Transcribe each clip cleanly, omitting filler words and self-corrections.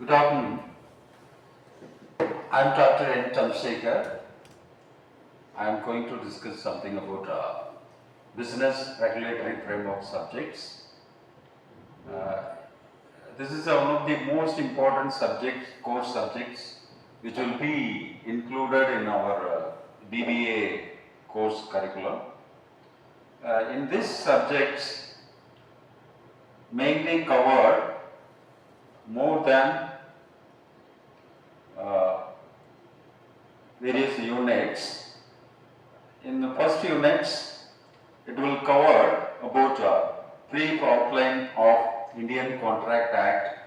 Good afternoon. I'm Dr. N. Chandrasekhar. I'm going to discuss something about business regulatory framework subjects. Uh, this is one of the most important subjects, core subjects, which will be included in our B.B.A. course curriculum. In this subjects, mainly covered more than various units. In the first units, it will cover about brief outline of Indian Contract Act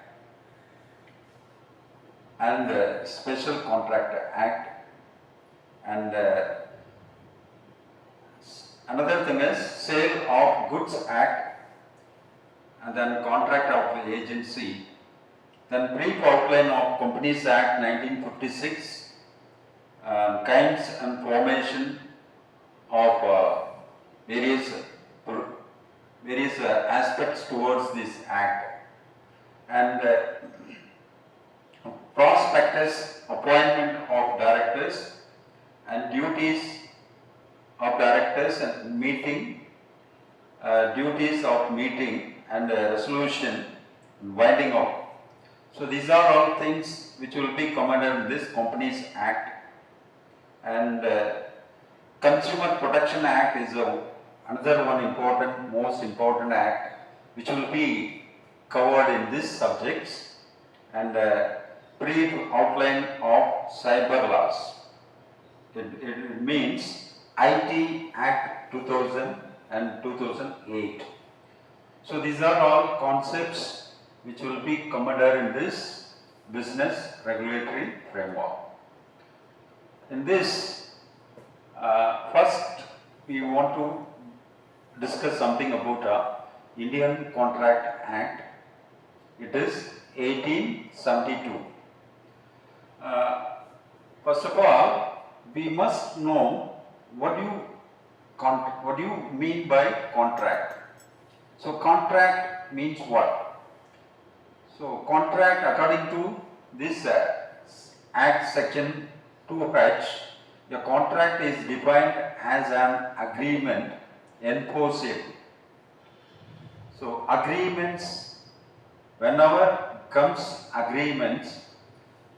and Special Contract Act, and another thing is Sale of Goods Act, and then Contract of Agency, then brief outline of Companies Act 1956, kinds and formation of various aspects towards this act, and prospectus, appointment of directors and duties of directors and meeting, duties of meeting and resolution and winding up. So these are all things which will be commanded in this Companies Act. And Consumer Protection Act is another one most important act which will be covered in these subjects, and brief outline of cyber laws. It means IT Act 2000 and 2008. So these are all concepts which will be covered in this business regulatory framework. In this, first we want to discuss something about Indian Contract Act. It is 1872. First of all, we must know what do you mean by contract. So contract means what? So contract, according to this Act section 2H, a contract is defined as an agreement enforceable. So agreements, whenever comes agreements,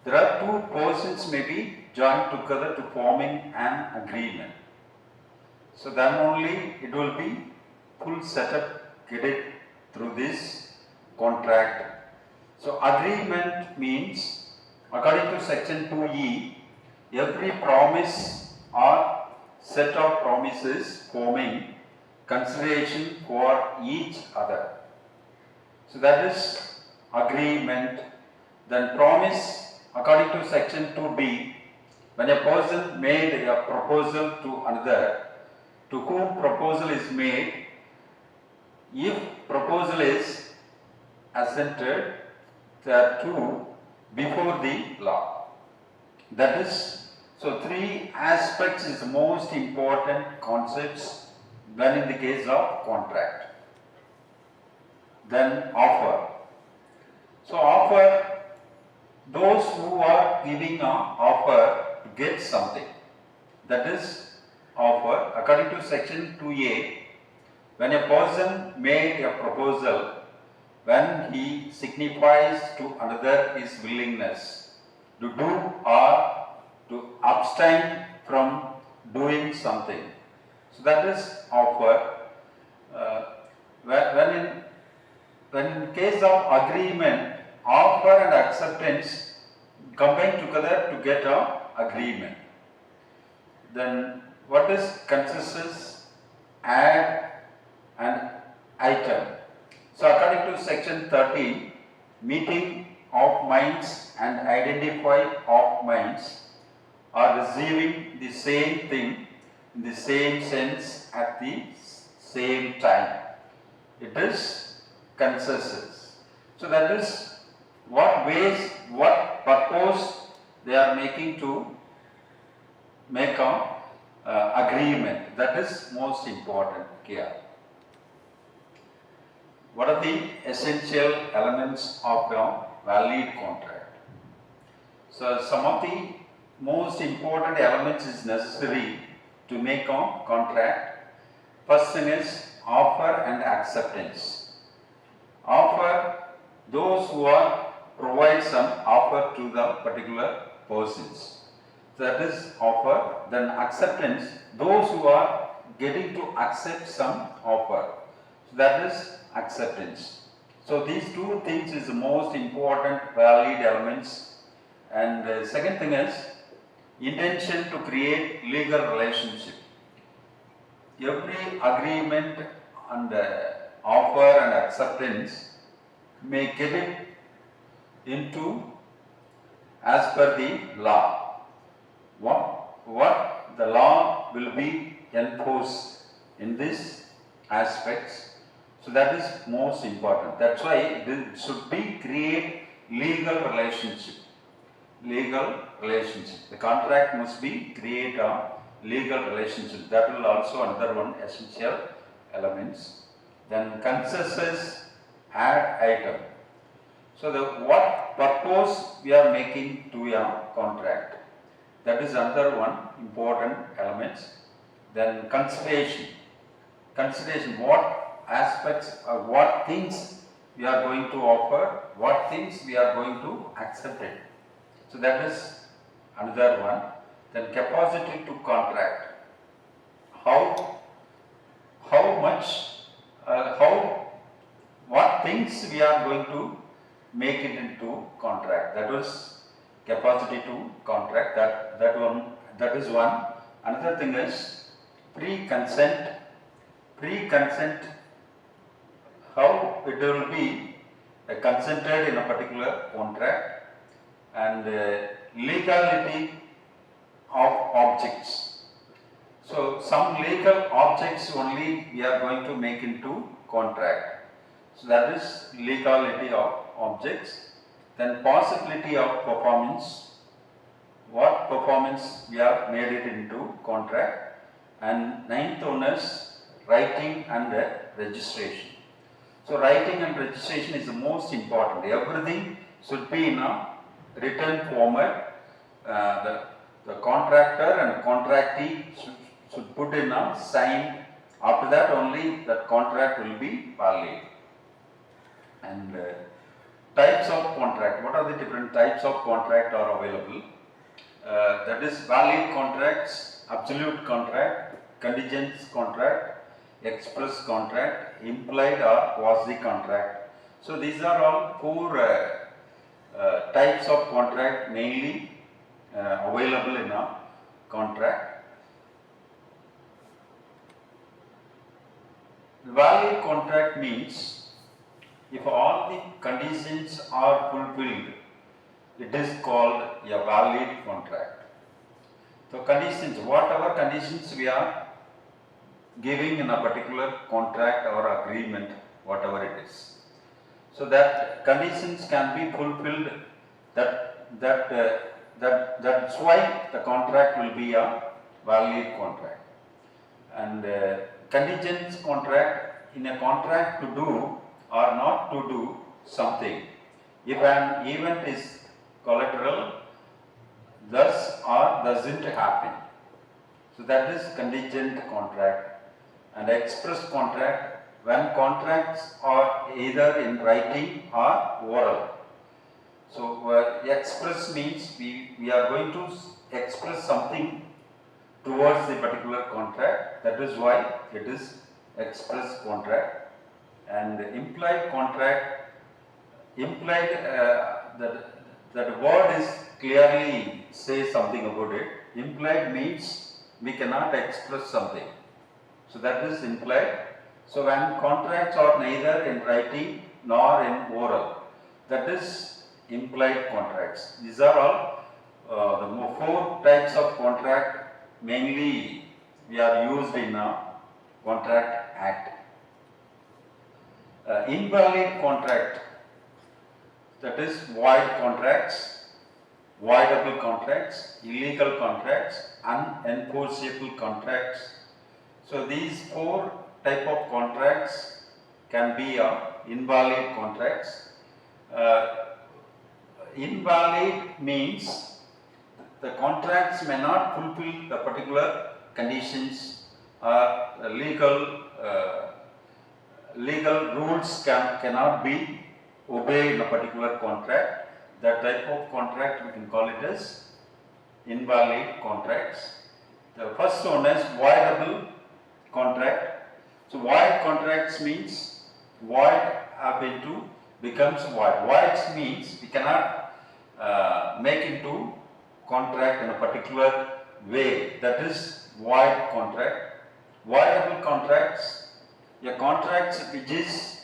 there are two persons may be joined together to forming an agreement. So then only it will be full setup get it through this contract. So agreement means, according to section 2E, every promise or set of promises forming consideration for each other. So that is agreement. Then promise, according to section 2B, when a person made a proposal to another, to whom proposal is made, if proposal is assented thereto before the law. That is, so three aspects is the most important concepts when in the case of contract. Then offer. So offer, those who are giving an offer to get something, that is offer. According to section 2A, when a person made a proposal, when he signifies to another his willingness to do or to abstain from doing something. So that is offer. When in case of agreement, offer and acceptance combine together to get an agreement. Then what is consensus? Add an item. So according to section 13, meeting of minds and identify of minds are receiving the same thing in the same sense at the same time. It is consensus. So that is what ways, what purpose they are making to make an agreement. That is most important here. What are the essential elements of a valid contract? So some of the most important elements is necessary to make a contract. First thing is offer and acceptance. Offer, those who are provide some offer to the particular persons. That is offer. Then acceptance, those who are getting to accept some offer. So that is acceptance. So these two things is the most important valid elements. And the second thing is intention to create legal relationship. Every agreement and offer and acceptance may get it into as per the law. What the law will be enforced in this aspects. So that is most important. That's why it should be create legal relationship. Legal relationship. The contract must be create a legal relationship. That will also another one essential elements. Then consensus add item. So what purpose we are making to a contract. That is another one important elements. Then consideration. Consideration, what aspects or what things we are going to offer, what things we are going to accept it. So that is another one. Then capacity to contract. How much, what things we are going to make it into contract. That was capacity to contract. That is one. Another thing is pre-consent. Pre-consent, how it will be consented in a particular contract, and legality of objects. So some legal objects only we are going to make into contract. So that is legality of objects. Then possibility of performance. What performance we have made it into contract. And ninth one is writing and registration. So writing and registration is the most important. Everything should be in a written format. The contractor and contractee should put in a sign. After that only that contract will be valid. And types of contract. What are the different types of contract are available? That is valid contracts, absolute contract, contingent contract, express contract, implied or quasi contract. So these are all four types of contract mainly available in a contract. Valid contract means if all the conditions are fulfilled, it is called a valid contract. So conditions, whatever conditions we are giving in a particular contract or agreement, whatever it is. So that conditions can be fulfilled, that's why the contract will be a valid contract. And contingent contract, in a contract to do or not to do something. If an event is collateral, thus or doesn't happen. So that is contingent contract. And express contract, when contracts are either in writing or oral. So express means we are going to express something towards the particular contract. That is why it is express contract. And implied contract, implied that word is clearly say something about it. Implied means we cannot express something. So that is implied. So when contracts are neither in writing nor in oral, that is implied contracts. These are all the four types of contract mainly we are used in a Contract Act. Invalid contract, that is void contracts, voidable contracts, illegal contracts, unenforceable contracts. So these four type of contracts can be invalid contracts. Uh, Invalid means the contracts may not fulfill the particular conditions or legal rules cannot be obeyed in a particular contract. That type of contract we can call it as invalid contracts. The first one is voidable contract. So void contracts means void happen to becomes void. Void means we cannot make into contract in a particular way. That is void contract. Voidable contracts, a contract which is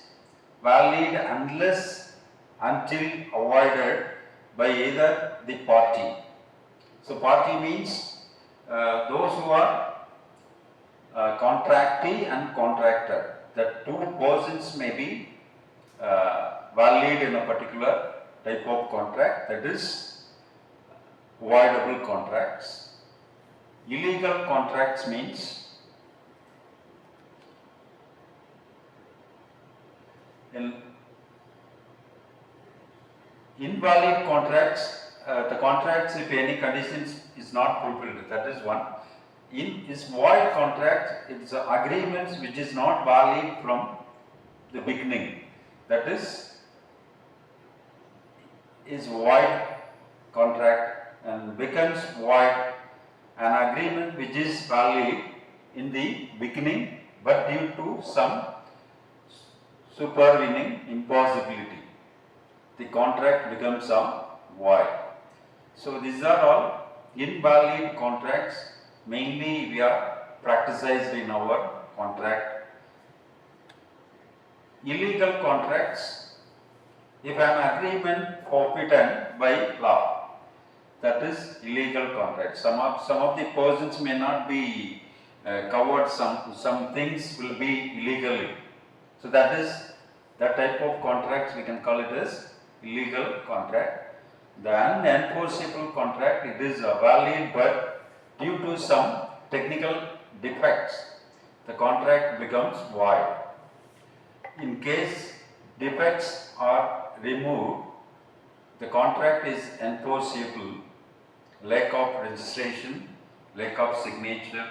valid unless until avoided by either the party. So party means those who are contractee and contractor. The two persons may be valid in a particular type of contract, that is voidable contracts. Illegal contracts means invalid contracts, the contracts if any conditions is not fulfilled, that is one. In this void contract, it's agreements which is not valid from the beginning, that is void contract and becomes void an agreement which is valid in the beginning but due to some supervening impossibility, the contract becomes void. So these are all invalid contracts, mainly we are practiced in our contract. Illegal contracts, if an agreement forbidden by law, that is illegal contract. Some of the persons may not be covered, some things will be illegally. So that type of contracts we can call it as illegal contract. The unenforceable contract, it is valid but due to some technical defects, the contract becomes void. In case defects are removed, the contract is enforceable. Lack of registration, lack of signature,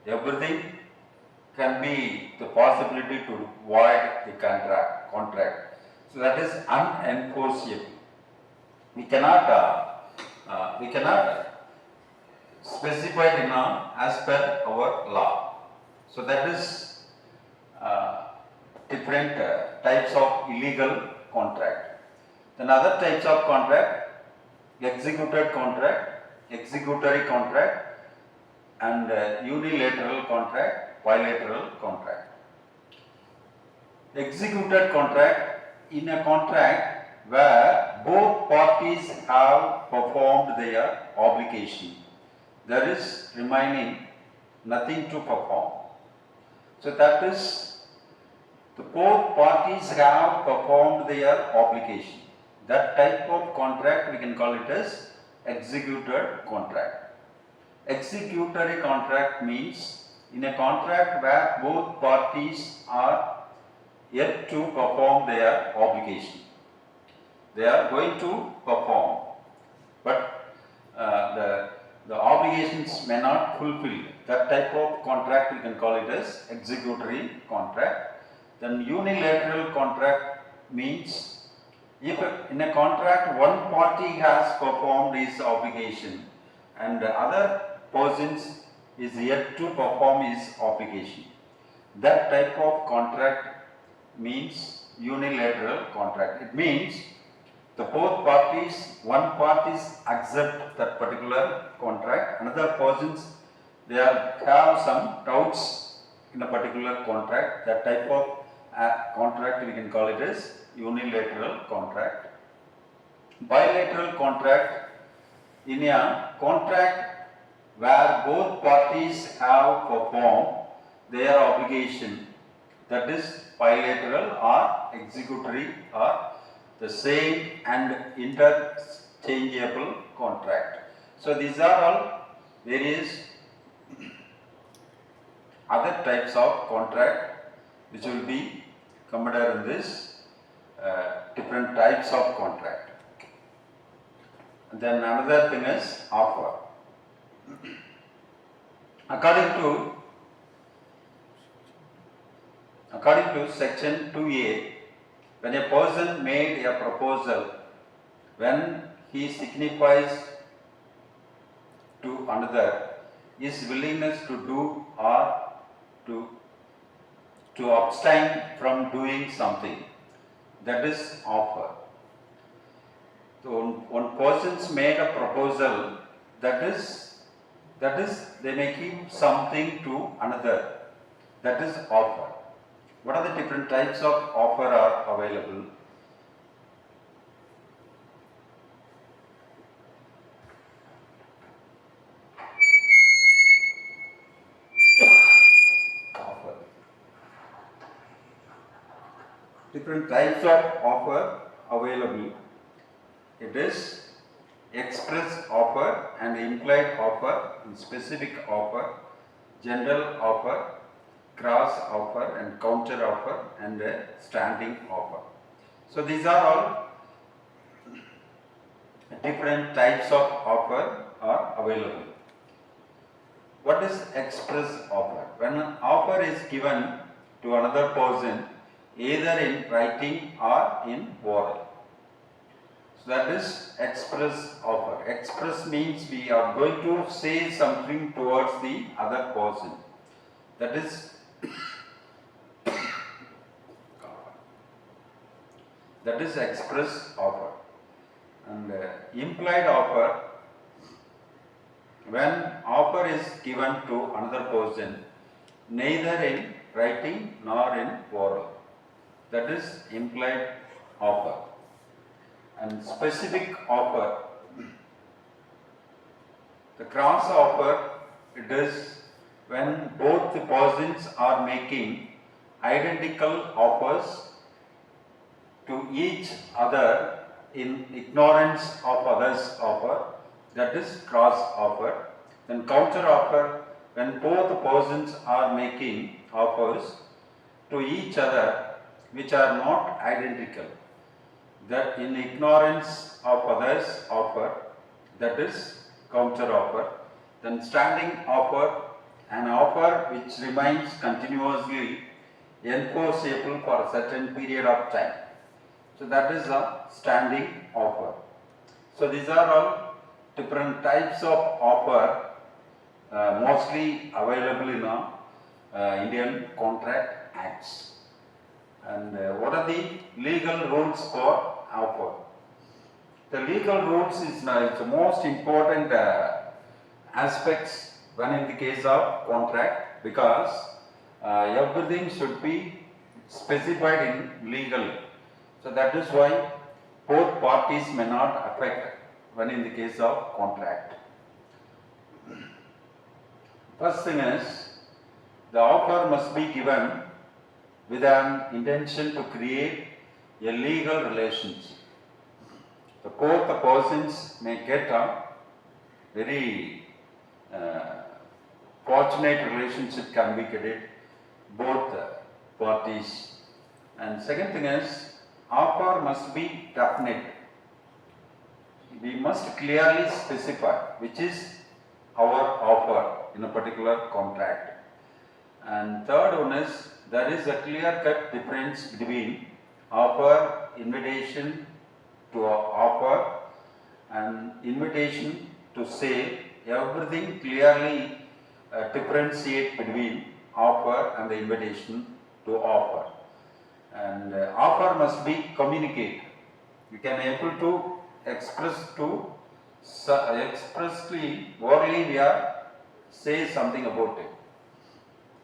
everything can be the possibility to void the contract. So that is unenforceable. We cannot specify it as per our law. So that is different types of illegal contract. Then other types of contract, executed contract, executory contract, and unilateral contract, bilateral contract. Executed contract, in a contract where both parties have performed their obligation, there is remaining nothing to perform. So that is, the both parties have performed their obligation. That type of contract we can call it as executed contract. Executory contract means in a contract where both parties are yet to perform their obligation. They are going to perform, but the obligations may not fulfill. That type of contract we can call it as executory contract. Then unilateral contract means if in a contract one party has performed his obligation and the other person is yet to perform his obligation, that type of contract means unilateral contract. It means the both parties, one parties accept that particular contract, another persons they have some doubts in a particular contract. That type of contract we can call it as unilateral contract. Bilateral contract, in a contract where both parties have performed their obligation, that is bilateral or executory or the same and interchangeable contract. So these are all various other types of contract which will be covered in this different types of contract. And then another thing is offer. According to section 2A, when a person made a proposal, when he signifies to another his willingness to do or to abstain from doing something, that is offer. So one person's made a proposal, that is they may give something to another, that is offer. What are the different types of offer are available? Offer. Different types of offer available. It is express offer and implied offer, and specific offer, general offer, cross offer and counter offer, and a standing offer. So these are all different types of offer are available. What is express offer? When an offer is given to another person either in writing or in oral. So that is express offer. Express means we are going to say something towards the other person. That is express offer. And implied offer, when offer is given to another person neither in writing nor in oral, that is implied offer. And specific offer, the cross offer, it is when both the persons are making identical offers to each other in ignorance of others' offer, that is cross offer. Then counter offer, when both persons are making offers to each other which are not identical, that in ignorance of others' offer, that is counter offer. Then standing offer, an offer which remains continuously enforceable for a certain period of time. So that is a standing offer. So these are all different types of offer, mostly available in Indian Contract Acts. And what are the legal rules for offer? The legal rules is the most important aspects when in the case of contract, because everything should be specified in legal. So that is why both parties may not affect when in the case of contract. First thing is, the offer must be given with an intention to create a legal relationship. So both the persons may get a very fortunate relationship can be created, both parties. And second thing is, offer must be definite. We must clearly specify which is our offer in a particular contract. And third one is, there is a clear-cut difference between offer, invitation to offer, and invitation to sale. Everything clearly differentiate between offer and the invitation to offer. And offer must be communicated. You can able to express to expressly, orally we are say something about it,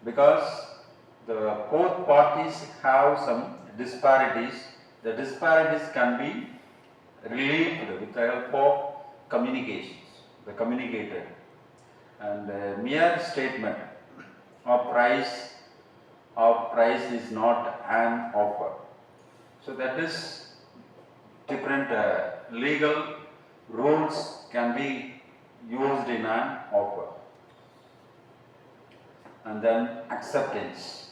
because the both parties have some disparities. The disparities can be relieved with the help of communications, the communicator. And mere statement of price is not an offer. So that is different legal rules can be used in an offer. And then acceptance.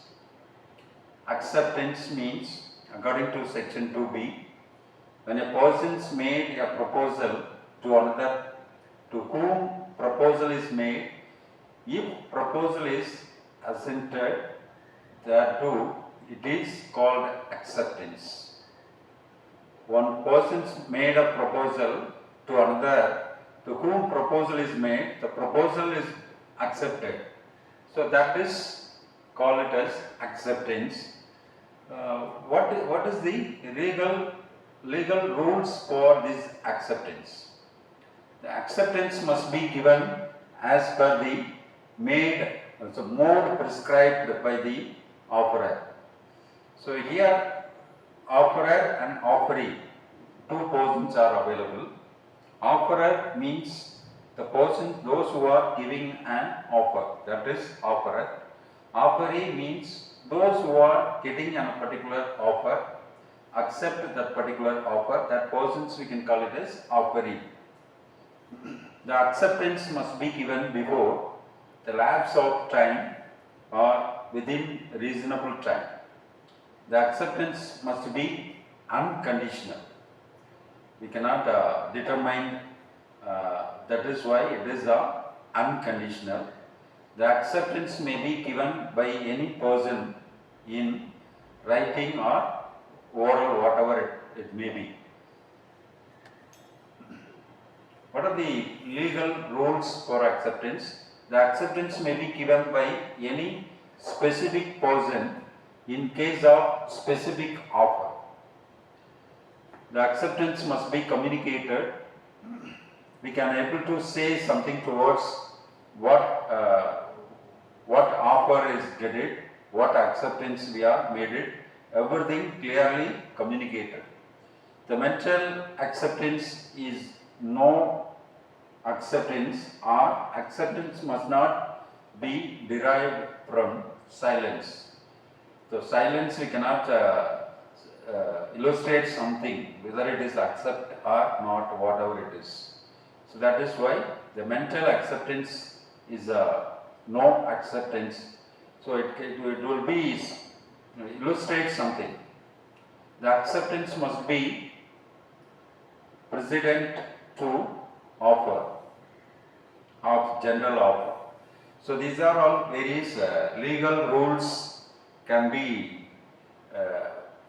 Acceptance means according to section 2B, when a person's made a proposal to another to whom proposal is made, if proposal is assented thereto, it is called acceptance. One person's made a proposal to another to whom proposal is made, the proposal is accepted. So that is call it as acceptance. What is the legal rules for this acceptance? The acceptance must be given as per the mode prescribed by the offerer. So here offerer and offeree, two persons are available. Offerer means the person, those who are giving an offer, that is offerer. Offeree means those who are getting a particular offer, accept that particular offer, that persons we can call it as offeree. The acceptance must be given before the lapse of time or within reasonable time. The acceptance must be unconditional. We cannot determine, that is why it is unconditional. The acceptance may be given by any person in writing or oral, whatever it may be. What are the legal rules for acceptance? The acceptance may be given by any specific person in case of specific offer. The acceptance must be communicated. We can able to say something towards what offer is getting, what acceptance we are made it, everything clearly communicated. The mental acceptance is no acceptance, or acceptance must not be derived from silence. So silence we cannot illustrate something, whether it is accept or not, whatever it is. So that is why the mental acceptance is no acceptance. So it will be illustrate something. The acceptance must be precedent to offer of general offer. So these are all various legal rules can be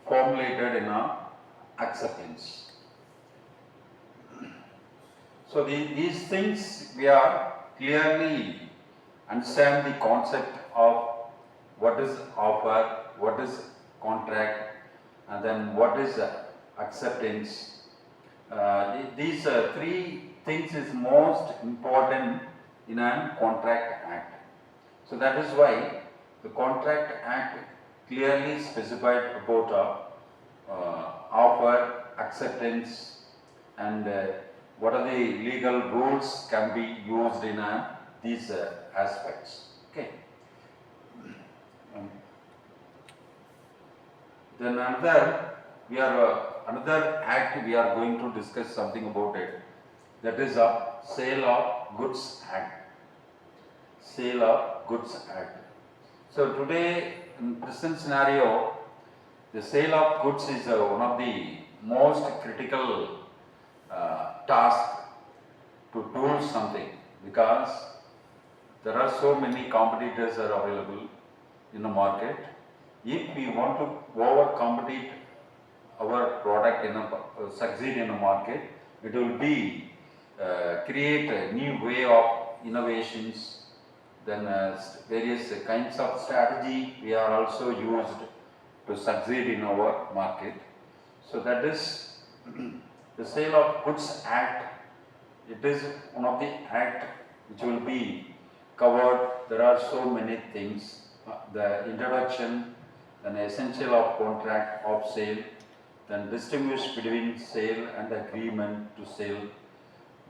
formulated in acceptance. So these things we are clearly understand the concept of what is offer, what is contract, and then what is acceptance. These three things is most important in a contract act. So that is why the contract act clearly specified about offer, acceptance, and what are the legal rules can be used in these aspects. Okay. Then another act we are going to discuss something about it. That is a Sale of Goods Act. Sale of Goods Act. So today, in present scenario, the sale of goods is one of the most critical task to do something, because there are so many competitors are available in the market. If we want to over-compete our product succeed in the market, it will be create a new way of innovations. Then various kinds of strategy we are also used to succeed in our market. So that is the Sale of Goods Act. It is one of the act which will be covered. There are so many things. The introduction, then essential of contract of sale, then distinguish between sale and agreement to sale.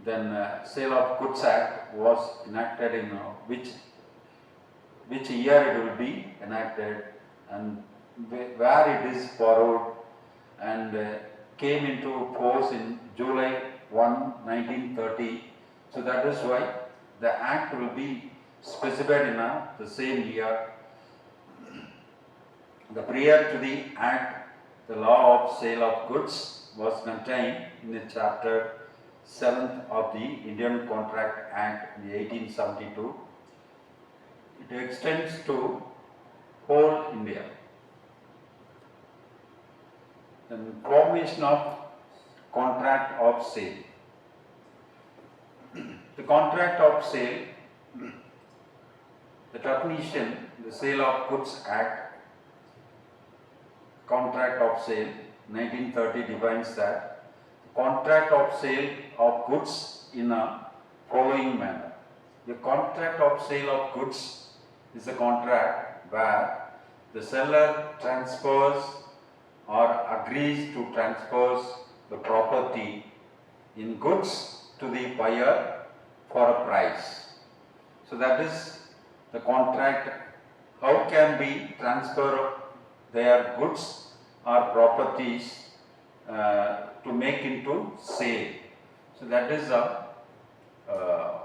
Then Sale of Goods Act was enacted in which year it will be enacted, and where it is borrowed, and came into force in July 1, 1930. So that is why the act will be specified in the same year. The prior to the act, The law of sale of goods was contained in the chapter 7th of the Indian Contract Act in 1872. It extends to whole India. Then formation of contract of sale. The contract of sale, the definition, the Sale of Goods Act, contract of sale, 1930 defines that contract of sale of goods in a following manner. The contract of sale of goods is a contract where the seller transfers or agrees to transfer the property in goods to the buyer for a price. So that is the contract. How can we transfer their goods or properties to make into sale? So that is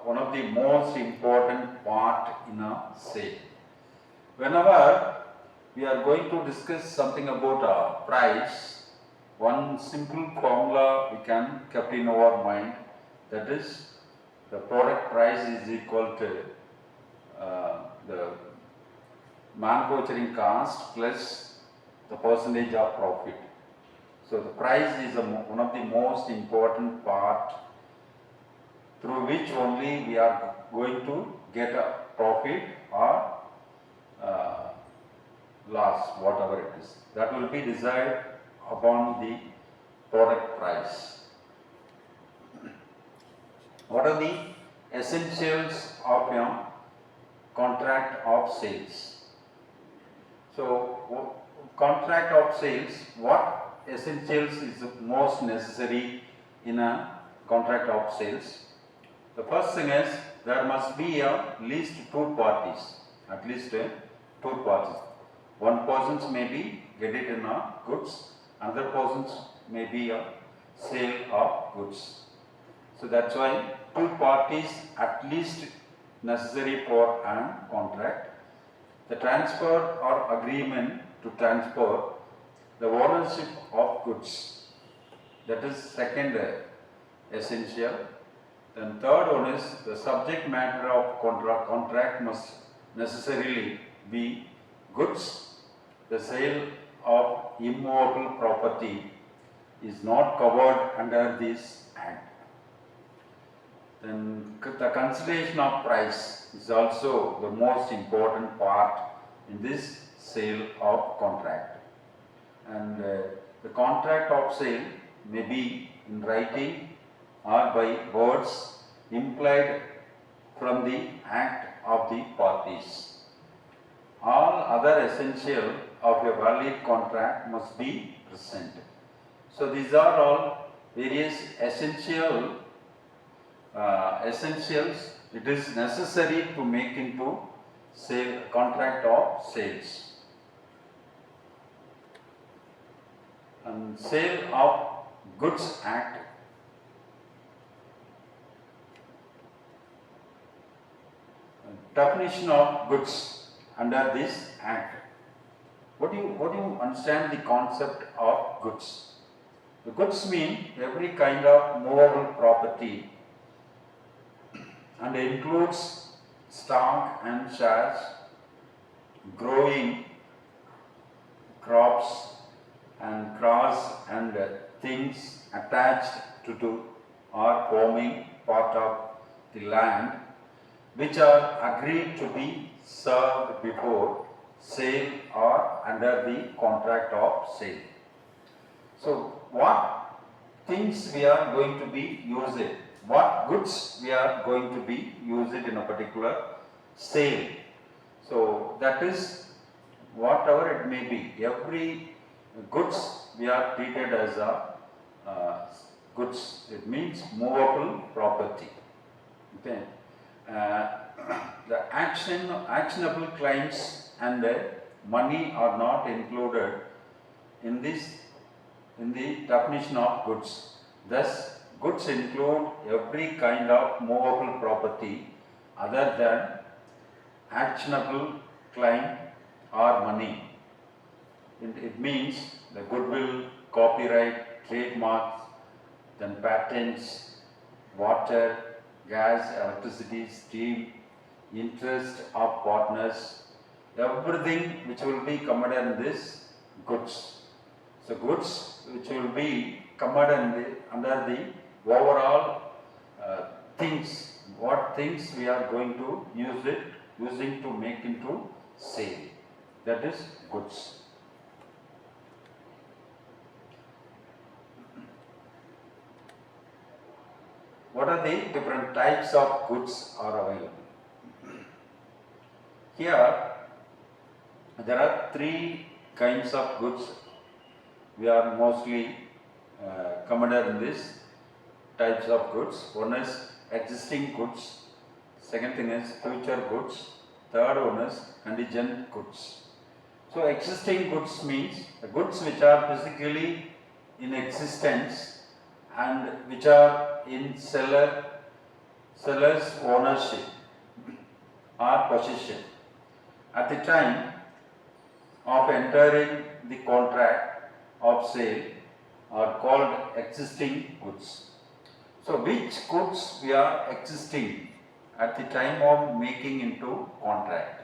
one of the most important part in a sale. Whenever we are going to discuss something about a price, one simple formula we can keep in our mind, that is the product price is equal to the manufacturing cost plus the percentage of profit. So the price is one of the most important part through which only we are going to get a profit or loss, whatever it is. That will be decided upon the product price. What are the essentials of a contract of sales? So, contract of sales, what essentials is most necessary in a contract of sales? The first thing is there must be at least two parties. One person may be get it in a goods, another person may be a sale of goods. So that's why two parties at least necessary for a contract. The transfer or agreement to transfer the ownership of goods, that is second essential. Then third one is the subject matter of contract must necessarily be goods. The sale of immovable property is not covered under this act. Then the consideration of price is also the most important part in this sale of contract. And the contract of sale may be in writing or by words implied from the act of the parties. All other essential of a valid contract must be present. So these are all various essentials it is necessary to make into sale contract of sales. And Sale of Goods Act, definition of goods under this act. What do you understand the concept of goods? The goods mean every kind of movable property and includes stock and shares, growing crops and crops and things attached to or forming part of the land, which are agreed to be served before sale or under the contract of sale. So what things we are going to be using, what goods we are going to be using in a particular sale. So that is whatever it may be, every goods we are treated as a goods. It means movable property. Okay. The actionable claims and money are not included in the definition of goods. Thus, goods include every kind of movable property other than actionable claim or money. It means the goodwill, copyright, trademarks, then patents, water, gas, electricity, steel, interest of partners, everything which will be covered in this goods. So goods which will be covered under the overall things, what things we are going to using to make into sale. That is goods. What are the different types of goods are available? Here there are three kinds of goods we are mostly covered in this types of goods. One is existing goods, second thing is future goods, third one is contingent goods. So existing goods means the goods which are physically in existence and which are in seller's ownership or possession at the time of entering the contract of sale are called existing goods. So which goods we are existing at the time of making into contract?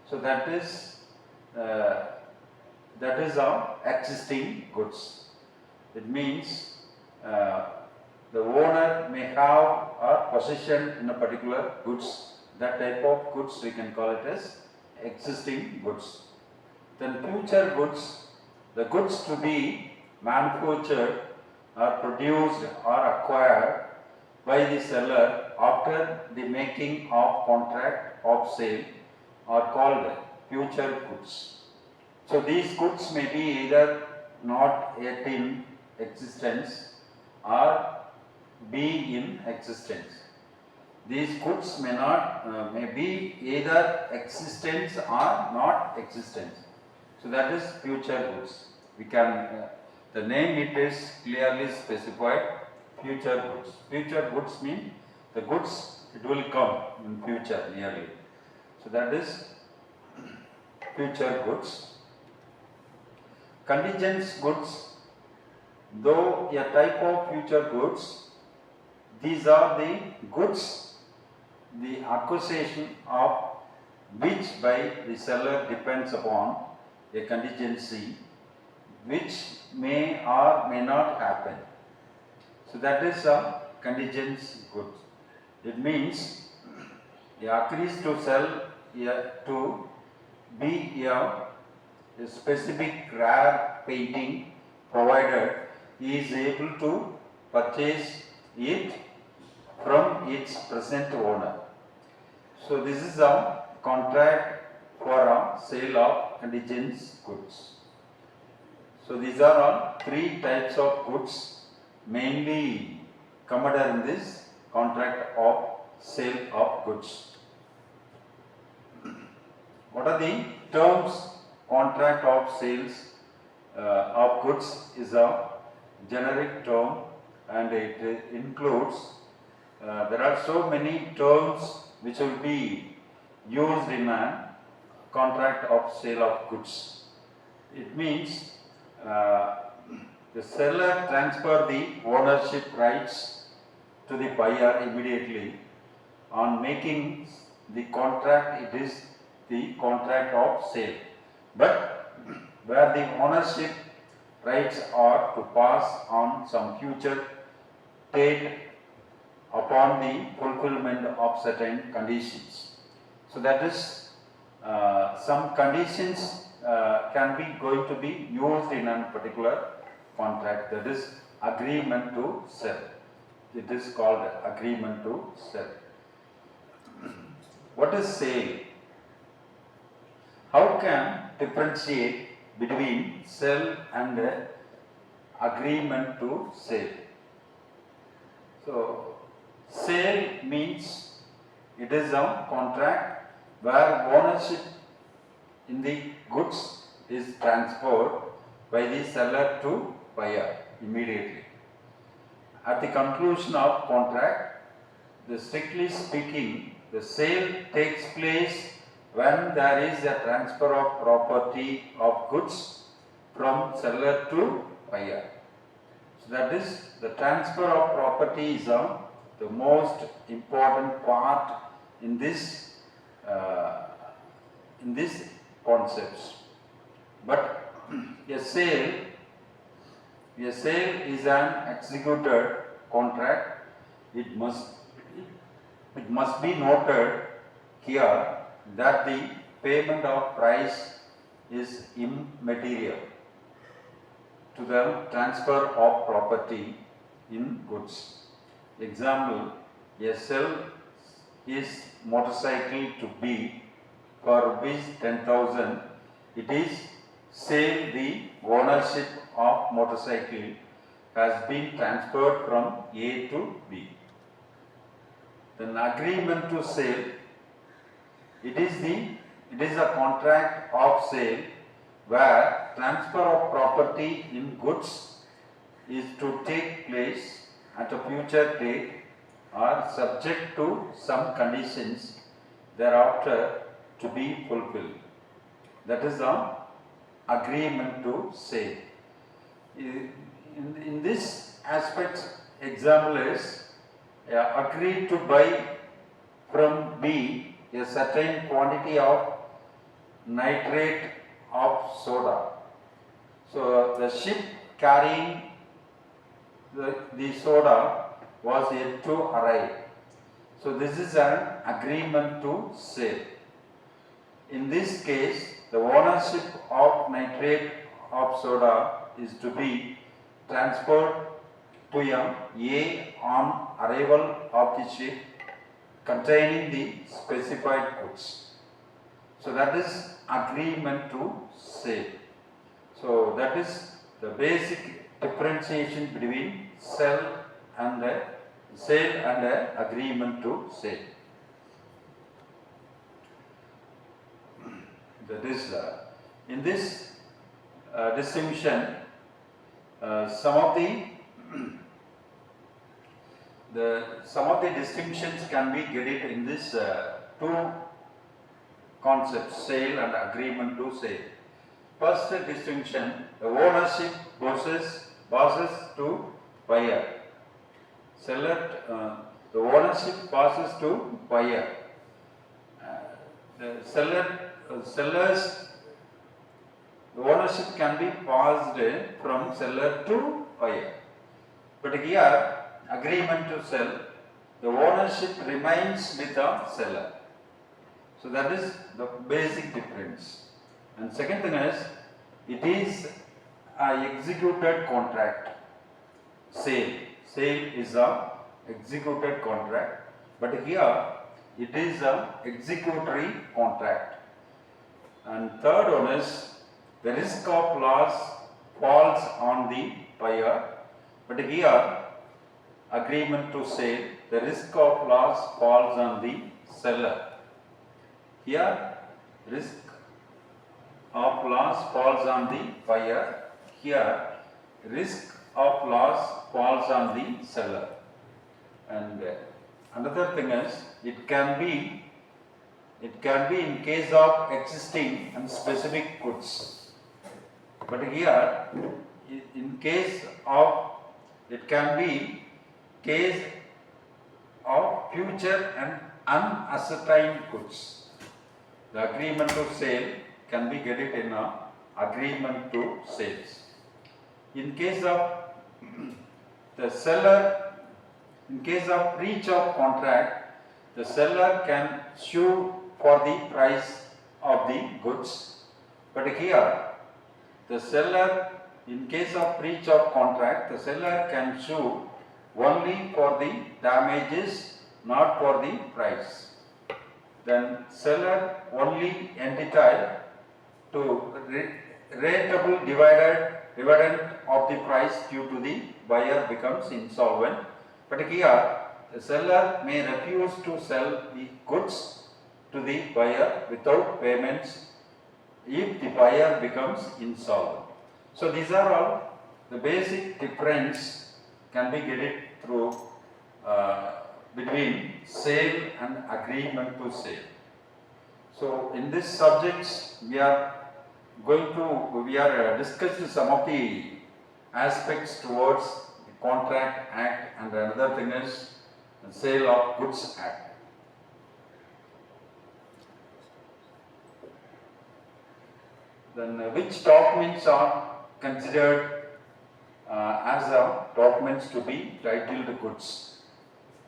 So that is our existing goods. It means the owner may have a possession in a particular goods. That type of goods we can call it as existing goods. Then future goods, the goods to be manufactured or produced or acquired by the seller after the making of contract of sale are called future goods. So these goods may be either not yet in existence or be in existence. These goods may be either existence or not existence. So that is future goods. We can the name it is clearly specified, future goods. Future goods mean the goods it will come in future nearly. So that is future goods. Contingent goods, though a type of future goods, these are the goods, the acquisition of which by the seller depends upon a contingency which may or may not happen. So that is a contingent good. It means he agrees to sell to be a specific rare painting provided he is able to purchase it from its present owner. So this is a contract for a sale of contingent goods. So these are all three types of goods mainly covered in this contract of sale of goods. What are the terms? Contract of sales of goods is a generic term and it includes there are so many terms which will be used in a contract of sale of goods. It means the seller transfer the ownership rights to the buyer immediately. On making the contract, it is the contract of sale. But where the ownership rights are to pass on some future date upon the fulfillment of certain conditions. So that is some conditions can be going to be used in a particular contract, that is agreement to sell. It is called agreement to sell. What is sale? How can differentiate between sell and agreement to sale? So sale means it is a contract where ownership in the goods is transferred by the seller to buyer immediately. At the conclusion of contract, strictly speaking, the sale takes place when there is a transfer of property of goods from seller to buyer. So that is the transfer of property is the most important part in this concepts. But a sale is an executed contract. It must be noted here that the payment of price is immaterial to the transfer of property in goods. Example, a sell his motorcycle to B for rupees 10,000. It is sale the ownership of motorcycle has been transferred from A to B. Then agreement to sale, it is a contract of sale where transfer of property in goods is to take place at a future date or subject to some conditions thereafter to be fulfilled. That is the agreement to sale. In this aspect, example is agreed to buy from B a certain quantity of nitrate of soda. So the ship carrying the soda was yet to arrive. So this is an agreement to sale. In this case, the ownership of nitrate of soda is to be transferred to A on arrival of the ship containing the specified goods. So that is agreement to sale. So that is the basic differentiation between sale and agreement to sale. That is in this distinction, some of the distinctions can be get in this two concepts, sale and agreement to sale. First distinction, the ownership passes to buyer. Seller, the ownership passes to buyer. The ownership can be passed from seller to buyer. But here, agreement to sell, the ownership remains with the seller. So that is the basic difference. And second thing is, it is an executed contract. Sale is a executed contract, but here it is an executory contract. And third one is, the risk of loss falls on the buyer, but here agreement to sale, the risk of loss falls on the seller. Here risk of loss falls on the buyer. Here risk of loss falls on the seller. And another thing is, it can be in case of existing and specific goods. But here, in case of, it can be case of future and unascertained goods. The agreement to sale can be get it in a agreement to sales. In case of the seller, in case of breach of contract, the seller can sue for the price of the goods. But here, the seller, in case of breach of contract, the seller can sue only for the damages, not for the price. Then seller only entitled to rateable dividend of the price due to the buyer becomes insolvent. But here, the seller may refuse to sell the goods to the buyer without payments if the buyer becomes insolvent. So these are all the basic difference can be get it through between sale and agreement to sale. So in this subjects we are we are discussed some of the aspects towards the Contract Act, and another thing is the Sale of Goods Act. Then which documents are considered as documents to be titled goods?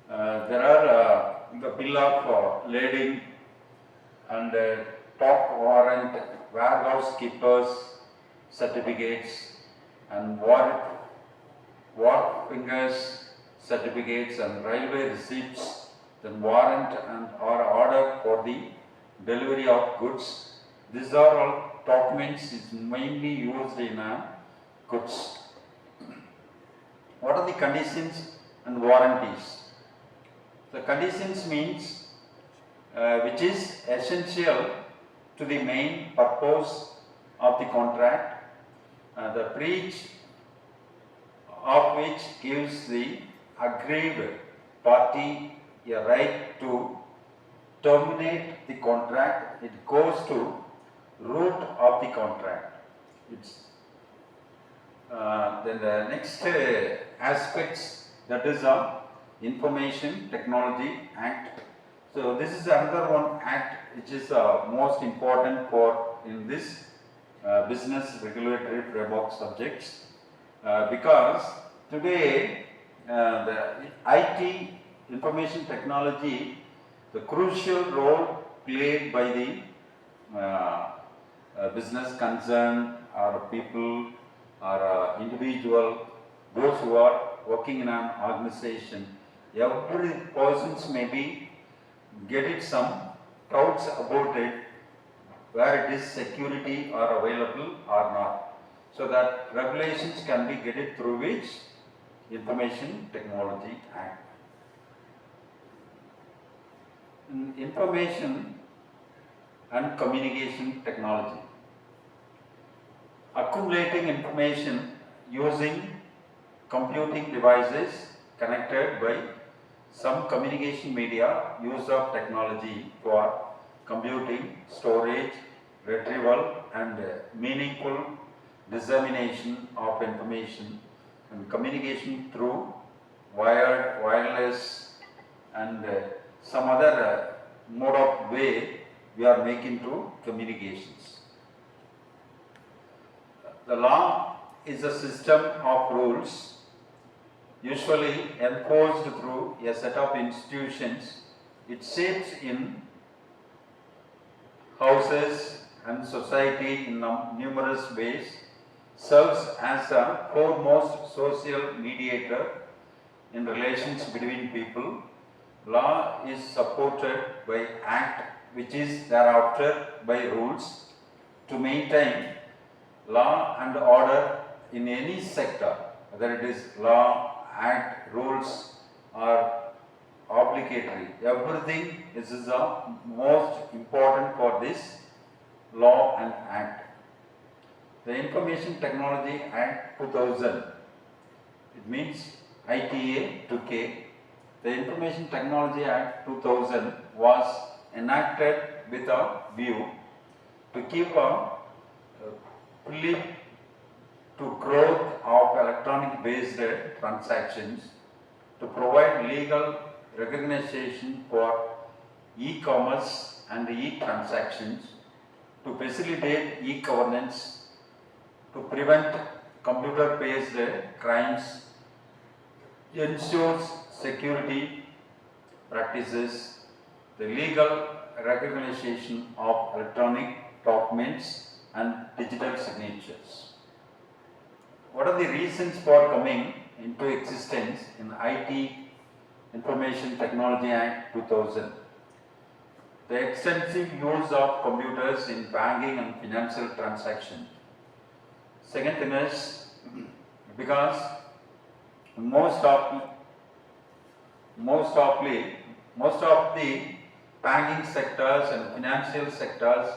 There are the bill of lading and top warrant, warehouse keepers certificates, and wharf fingers certificates, and railway receipts, then warrant and or order for the delivery of goods. These are all documents is mainly used in goods. What are the conditions and warranties? The conditions means which is essential to the main purpose of the contract, the breach of which gives the aggrieved party a right to terminate the contract. It goes to root of the contract. Then the next aspects, that is Information Technology Act. So this is another one act which is most important for in this business regulatory framework subjects, because today the IT, information technology, the crucial role played by the business concern or people or individual, those who are working in an organization, every persons may be getting some doubts about it, where it is security are available or not. So that regulations can be getting through which Information Technology Act. Information and Communication Technology. Accumulating information using computing devices connected by some communication media, use of technology for computing, storage, retrieval, and meaningful dissemination of information, and communication through wired, wireless, and some other mode of way we are making to communications. The law is a system of rules usually enforced through a set of institutions. It shapes in houses and society in numerous ways, serves as a foremost social mediator in relations between people. Law is supported by act, which is thereafter by rules, to maintain law and order in any sector, whether it is law, act, rules are obligatory. Everything is the most important for this law and act. The Information Technology Act 2000, it means ITA 2K. The Information Technology Act 2000 was enacted with a view to keep a fully to growth of electronic based transactions, to provide legal recognition for e-commerce and e-transactions, to facilitate e-governance, to prevent computer based crimes, ensures security practices, the legal recognition of electronic documents and digital signatures. What are the reasons for coming into existence in IT, Information Technology Act 2000? The extensive use of computers in banking and financial transactions. Second thing is because most of the banking sectors and financial sectors,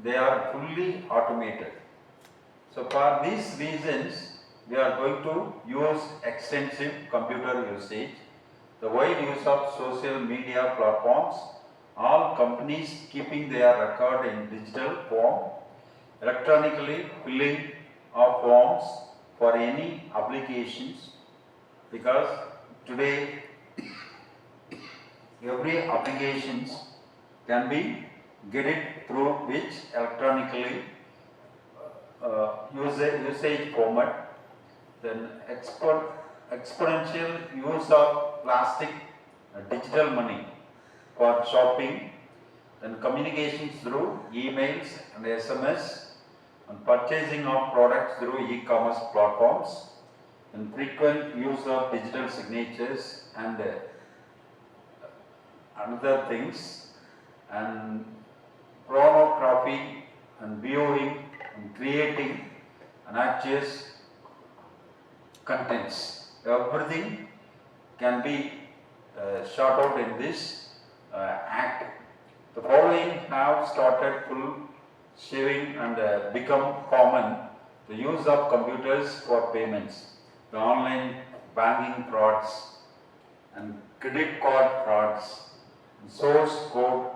they are fully automated. So for these reasons, we are going to use extensive computer usage, the wide use of social media platforms, all companies keeping their record in digital form, electronically filling of forms for any applications, because today every applications can be get it through which electronically usage format. Then exponential use of plastic digital money for shopping, then communications through emails and SMS, and purchasing of products through e-commerce platforms, and frequent use of digital signatures and another things, and pornography and viewing and creating noxious contents. Everything can be shot out in this act. The following have started full shaving and become common: the use of computers for payments, the online banking frauds and credit card frauds, source code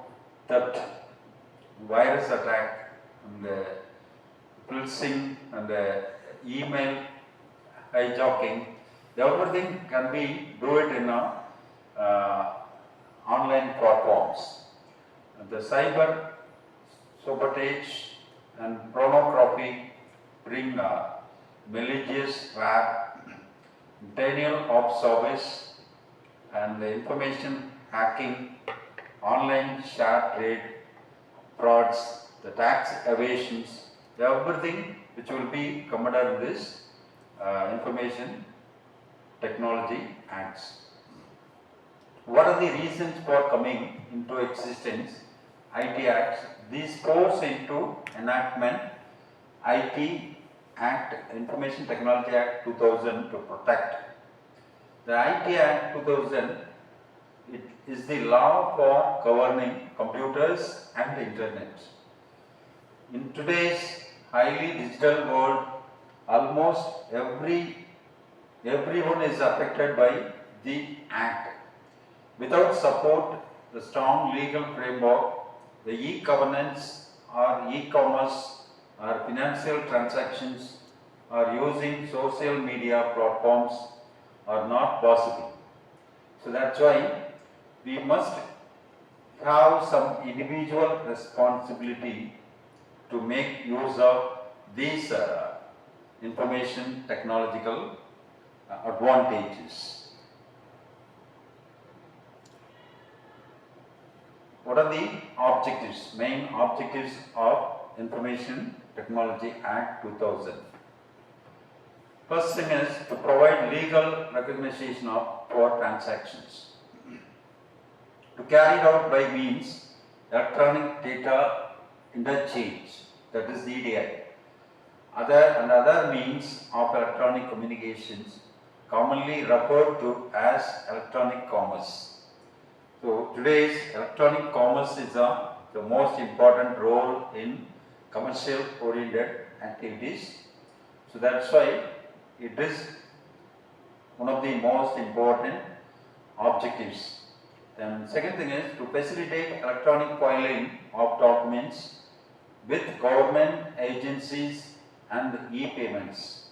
theft, virus attack, and phishing and email hijacking. Everything can be do it in online platforms. The cyber sabotage and pornography bring malicious web, denial of service, and the information hacking, online share trade, frauds, the tax evasions, everything which will be covered under this information technology acts. What are the reasons for coming into existence IT Acts? These force into enactment IT Act, Information Technology Act 2000 to protect. The IT Act 2000, it is the law for governing computers and the internet. In today's highly digital world, almost everyone is affected by the Act. Without support, the strong legal framework, the e-governance or e-commerce or financial transactions or using social media platforms are not possible. So that's why we must have some individual responsibility to make use of these information technological advantages. What are the objectives, main objectives of Information Technology Act 2000? First thing is to provide legal recognition for transactions. To carry it out by means electronic data interchange, that is EDI. Other means of electronic communications, commonly referred to as electronic commerce. So today's electronic commerce is the most important role in commercial oriented activities. So that's why it is one of the most important objectives. Then second thing is to facilitate electronic filing of documents with government agencies and e-payments.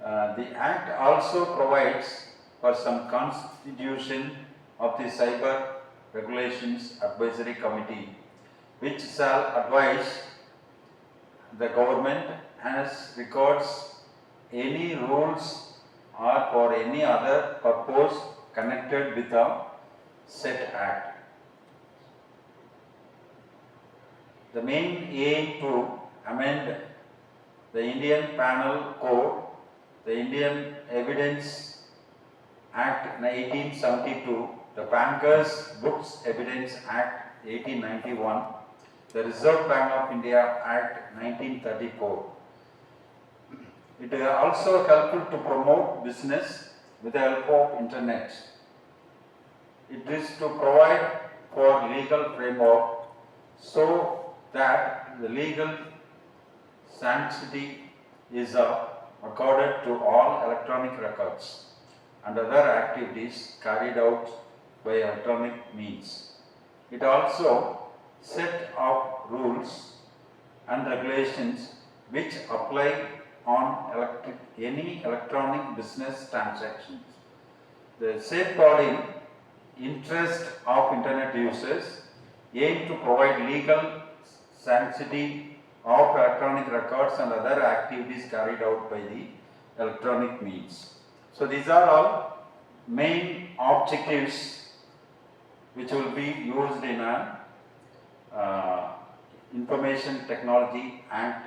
The Act also provides for some constitution of the Cyber Regulations Advisory Committee, which shall advise the government as regards any rules or for any other purpose connected with the said Act. The main aim to amend the Indian Penal Code, the Indian Evidence Act 1872, the Bankers Books Evidence Act 1891, the Reserve Bank of India Act 1934. It is also helpful to promote business with the help of internet. It is to provide for legal framework so that the legal sanctity is accorded to all electronic records and other activities carried out by electronic means. It also set up rules and regulations which apply on any electronic business transactions. The safeguarding interest of internet users aim to provide legal sanctity of electronic records and other activities carried out by the electronic means. So these are all main objectives which will be used in a Information Technology Act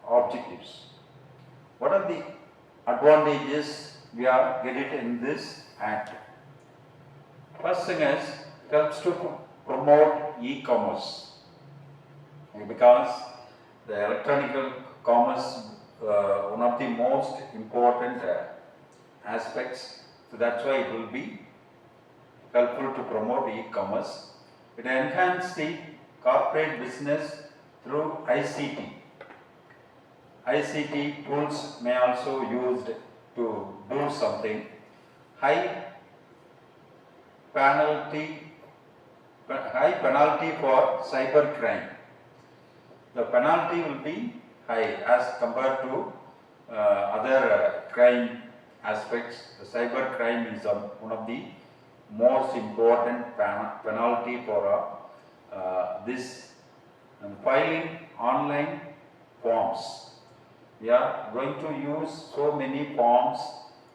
objectives. What are the advantages we are getting in this act? First thing is, it helps to promote e-commerce, because the electronic commerce one of the most important aspects, so that's why it will be helpful to promote e-commerce. It enhances the corporate business through ICT. ICT tools may also used to do something. High penalty for cybercrime. The penalty will be high as compared to other crime aspects. The cybercrime is one of the most important penalty for this. And filing online forms. We are going to use so many forms.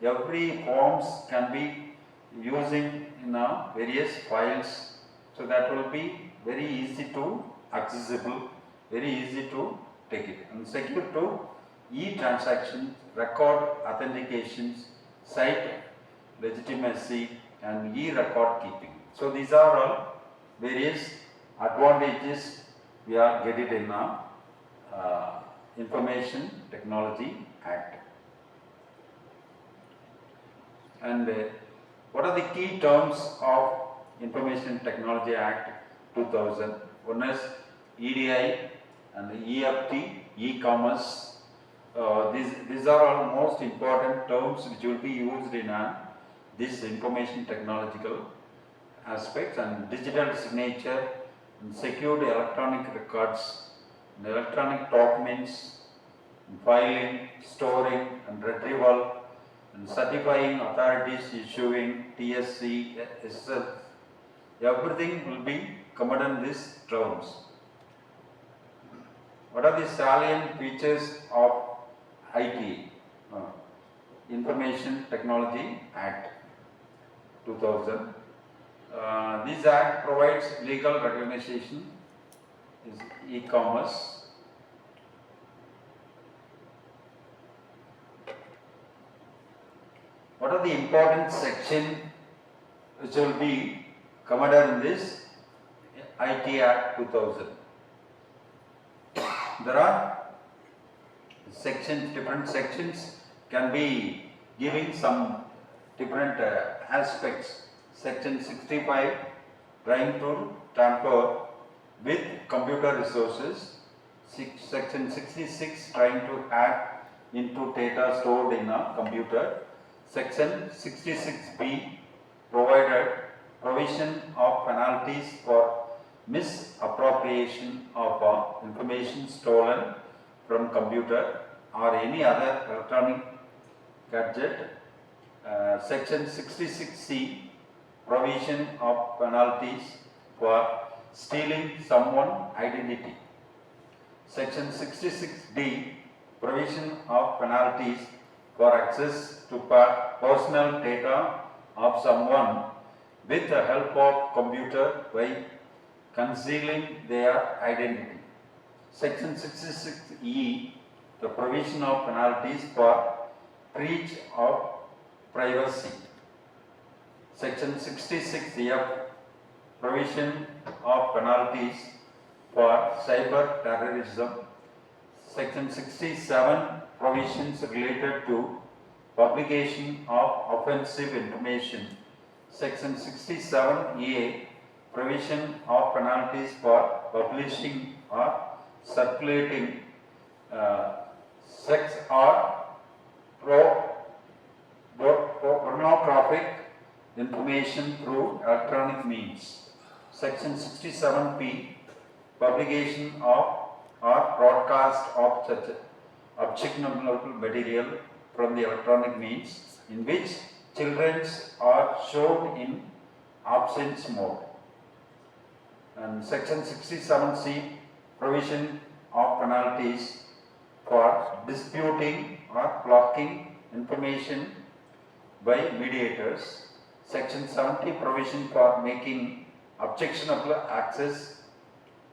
Every forms can be using in various files, so that will be very easy to accessible, very easy to take it. And secure to e-transactions, record authentications, site legitimacy, and e-record keeping. So these are all various advantages we are getting in Information Technology Act. And what are the key terms of Information Technology Act 2000? One is EDI and EFT, e-commerce. These are all most important terms which will be used in this information technological aspects, and digital signature, and secured electronic records, and electronic documents, and filing, storing, and retrieval, and certifying authorities issuing TSC, SSL. Everything will be covered in these terms. What are the salient features of IT, Information Technology Act 2000? This act provides legal recognition is e-commerce. What are the important sections which will be covered in this IT Act 2000? There are sections, different sections can be giving some different aspects. Section 65, trying to tamper with computer resources. Section 66, trying to hack into data stored in a computer. Section 66B, provision of penalties for misappropriation of information stolen from computer or any other electronic gadget. Section 66C, provision of penalties for stealing someone's identity. Section 66D, provision of penalties for access to personal data of someone with the help of computer by concealing their identity. Section 66E, the provision of penalties for breach of privacy. Section 66F, provision of penalties for cyber terrorism. Section 67, provisions related to publication of offensive information. Section 67A, provision of penalties for publishing or circulating sex or pornographic information through electronic means. Section 67P, publication of or broadcast of such objectionable material from the electronic means in which children are shown in absence mode. And section 67C, provision of penalties for disputing or blocking information by mediators. Section 70, provision for making objectionable access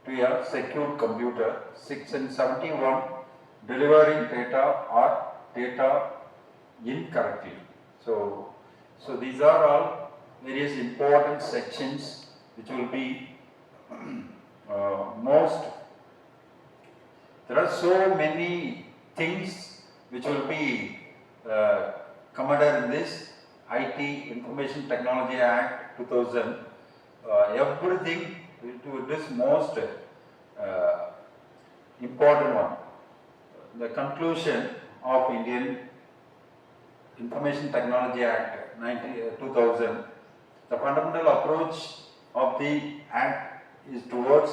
to a secure computer. Section 71, delivering data or data incorrectly. So these are all various important sections which will be most. There are so many things which will be covered in this IT Information Technology Act 2000. Everything it is most important one. The conclusion of Indian Information Technology Act 2000, the fundamental approach of the Act is towards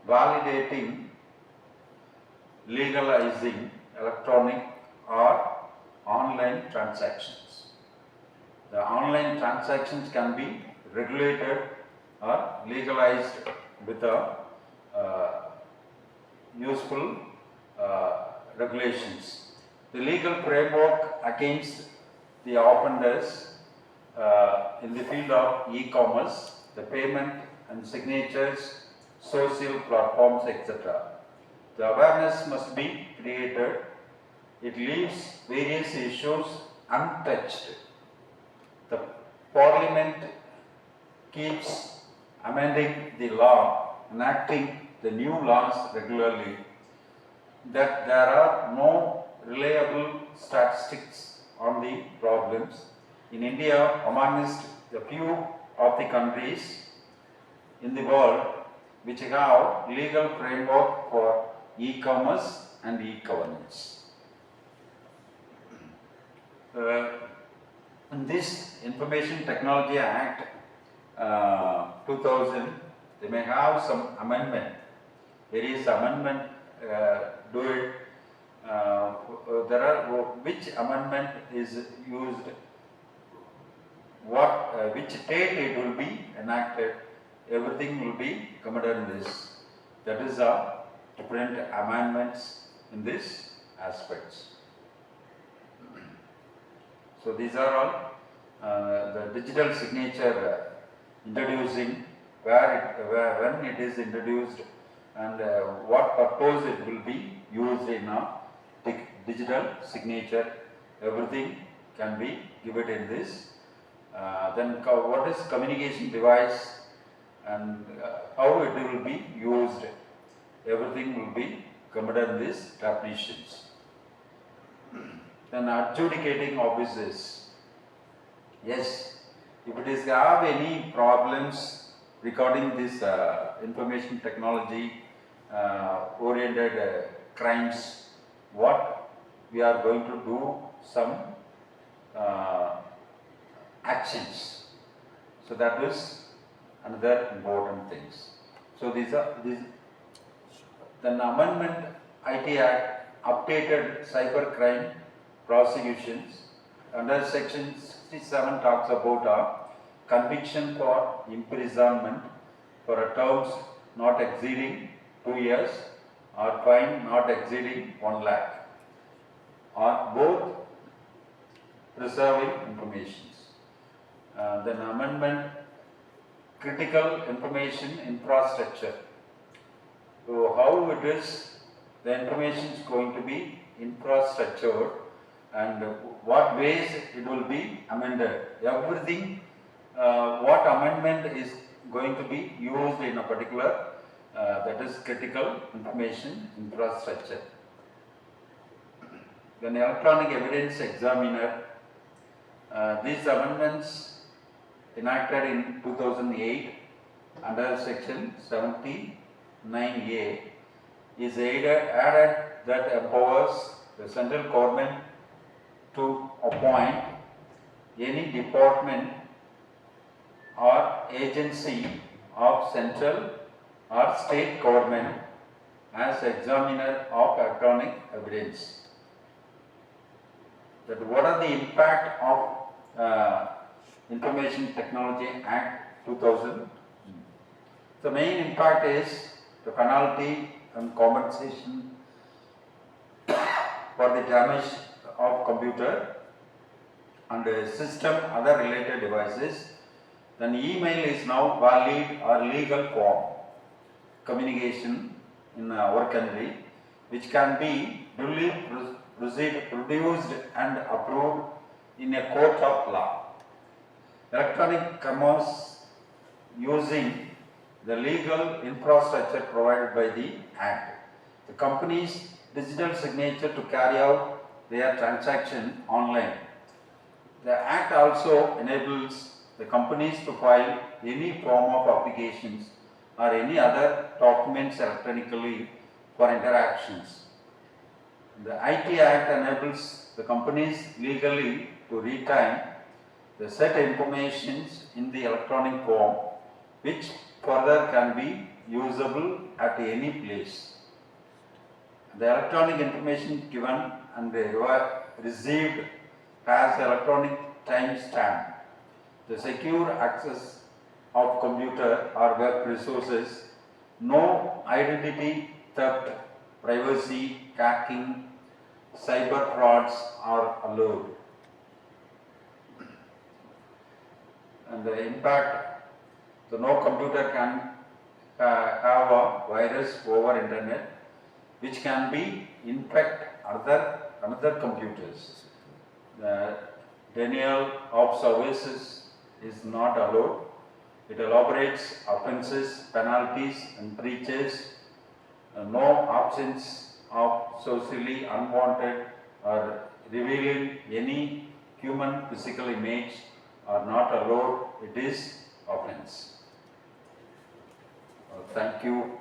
validating, legalizing electronic or online transactions. The online transactions can be regulated or legalized with a useful regulations. The legal framework against the offenders in the field of e-commerce, the payment and signatures, social platforms, etc. The awareness must be created. It leaves various issues untouched. The Parliament keeps amending the law, enacting the new laws regularly. That there are no reliable statistics on the problems. In India, amongst the few of the countries in the world which have legal framework for e-commerce and e-governance. In this Information Technology Act 2000, they may have some amendment. Various amendment do it. There are which amendment is used, which date it will be enacted. Everything will be covered in this. That is different amendments in this aspects. So these are all the digital signature introducing when it is introduced and what purpose it will be used in a digital signature. Everything can be given in this. Then what is communication device and how it will be used. Everything will be covered in these definitions. Then adjudicating offices. Yes, if it is have any problems regarding this information technology oriented crimes, what we are going to do some actions. So that is another important things. So these then Amendment IT Act updated cybercrime prosecutions. Under section 67 talks about conviction for imprisonment for a terms not exceeding 2 years or fine not exceeding 1 lakh or both preserving information. Then amendment critical information infrastructure. So how it is, the information is going to be infrastructure and what ways it will be amended. Everything, what amendment is going to be used in a particular, that is critical information infrastructure. Then electronic evidence examiner. These amendments enacted in 2008 under section 79A is added that empowers the central government to appoint any department or agency of central or state government as examiner of electronic evidence. That what are the impact of Information Technology Act 2000? The main impact is the penalty and compensation for the damage of computer and system other related devices. Then email is now valid or legal form communication in our country, which can be duly produced and approved in a court of law. Electronic commerce using the legal infrastructure provided by the Act. The company's digital signature to carry out their transaction online. The Act also enables the companies to file any form of applications or any other documents electronically for interactions. The IT Act enables the companies legally to retain the set informations in the electronic form, which further can be usable at any place. The electronic information given and received has electronic timestamp. The secure access of computer or web resources, no identity theft, privacy, hacking, cyber frauds are allowed. And the impact, so no computer can have a virus over internet which can be infect another computers. The denial of services is not allowed. It elaborates offences, penalties and breaches. No options of socially unwanted or revealing any human physical image are not allowed. It is offence. Thank you.